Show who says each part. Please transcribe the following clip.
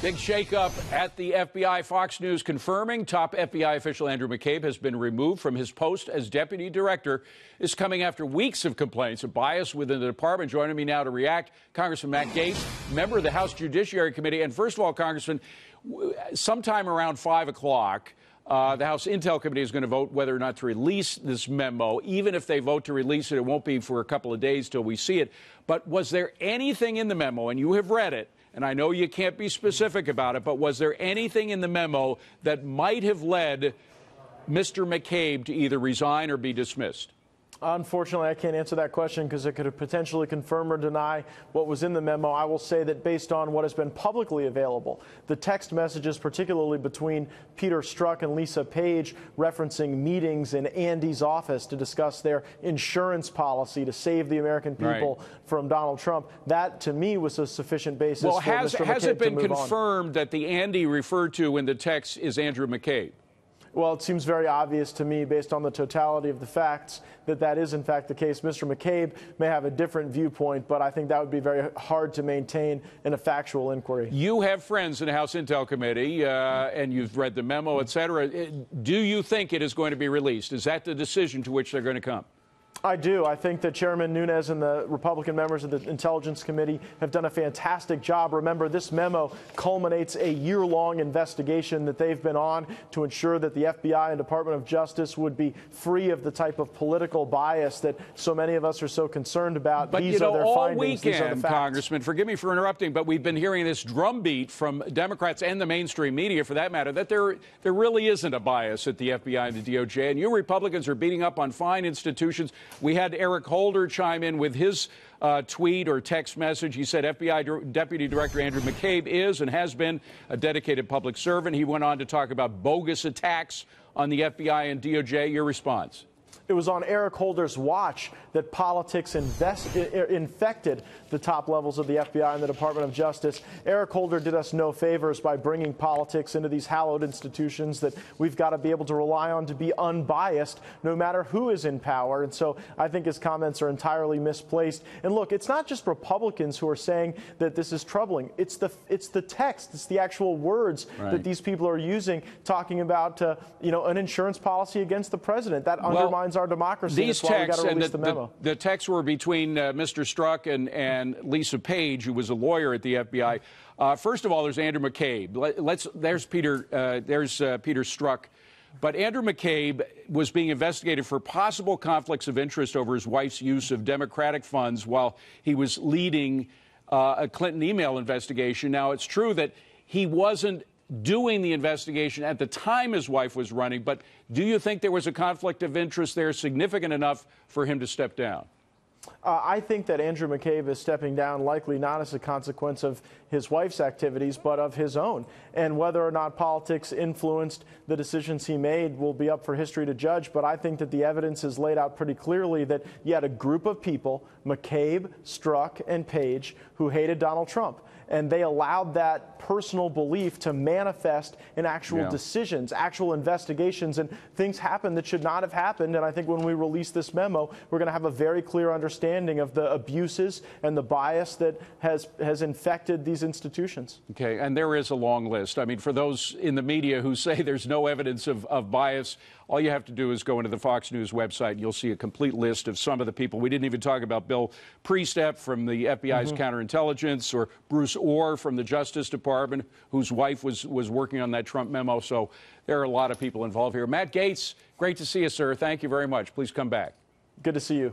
Speaker 1: Big shakeup at the FBI. Fox News confirming top FBI official Andrew McCabe has been removed from his post as deputy director. This coming after weeks of complaints of bias within the department. Joining me now to react, Congressman Matt Gaetz, member of the House Judiciary Committee. And first of all, Congressman, sometime around 5 o'clock, the House Intel Committee is going to vote whether or not to release this memo. Even if they vote to release it, it won't be for a couple of days till we see it. But was there anything in the memo, and you have read it, and I know you can't be specific about it, but was there anything in the memo that might have led Mr. McCabe to either resign or be dismissed?
Speaker 2: Unfortunately, I can't answer that question because it could potentially confirm or deny what was in the memo. I will say that based on what has been publicly available, the text messages, particularly between Peter Strzok and Lisa Page, referencing meetings in Andy's office to discuss their insurance policy to save the American people from Donald Trump, that to me was a sufficient basis for Mr. McCabe to move on.
Speaker 1: Has it been confirmed that the Andy referred to in the text is Andrew McCabe?
Speaker 2: Well, it seems very obvious to me, based on the totality of the facts, that that is, in fact, the case. Mr. McCabe may have a different viewpoint, but I think that would be very hard to maintain in a factual inquiry.
Speaker 1: You have friends in the House Intel Committee, and you've read the memo, et cetera. Do you think it is going to be released? Is that the decision to which they're going to come?
Speaker 2: I do. I think that Chairman Nunes and the Republican members of the Intelligence Committee have done a fantastic job. Remember, this memo culminates a year-long investigation that they've been on to ensure that the FBI and Department of Justice would be free of the type of political bias that so many of us are so concerned about.
Speaker 1: But,
Speaker 2: these are their
Speaker 1: all
Speaker 2: findings. These are the
Speaker 1: weekend,
Speaker 2: facts.
Speaker 1: Congressman, forgive me for interrupting, but we've been hearing this drumbeat from Democrats and the mainstream media, for that matter, that there really isn't a bias at the FBI and the DOJ. And you Republicans are beating up on fine institutions. We had Eric Holder chime in with his tweet or text message. He said FBI Deputy Director Andrew McCabe is and has been a dedicated public servant. He went on to talk about bogus attacks on the FBI and DOJ. Your response?
Speaker 2: It was on Eric Holder's watch that politics infected the top levels of the FBI and the Department of Justice. Eric Holder did us no favors by bringing politics into these hallowed institutions that we've got to be able to rely on to be unbiased no matter who is in power. And so I think his comments are entirely misplaced. And look, it's not just Republicans who are saying that this is troubling. It's the text. It's the actual words that these people are using, talking about an insurance policy against the president. That undermines our democracy.
Speaker 1: These texts and the texts were between Mr. Strzok and Lisa Page, who was a lawyer at the FBI. First of all, there's Andrew McCabe. There's Peter Strzok. But Andrew McCabe was being investigated for possible conflicts of interest over his wife's use of Democratic funds while he was leading a Clinton email investigation. Now, it's true that he wasn't doing the investigation at the time his wife was running, but do you think there was a conflict of interest there significant enough for him to step down?
Speaker 2: I think that Andrew McCabe is stepping down likely not as a consequence of his wife's activities, but of his own. And whether or not politics influenced the decisions he made will be up for history to judge. But I think that the evidence is laid out pretty clearly that you had a group of people, McCabe, Strzok, and Page, who hated Donald Trump. And they allowed that personal belief to manifest in actual decisions, actual investigations, and things happened that should not have happened. And I think when we release this memo, we're going to have a very clear understanding of the abuses and the bias that has infected these institutions.
Speaker 1: Okay, and there is a long list. I mean, for those in the media who say there's no evidence of bias, all you have to do is go into the Fox News website. You'll see a complete list of some of the people. We didn't even talk about Bill Priestep from the FBI's counterintelligence, or Bruce Orr from the Justice Department, whose wife was working on that Trump memo. So there are a lot of people involved here. Matt Gaetz, great to see you, sir. Thank you very much. Please come back.
Speaker 2: Good to see you.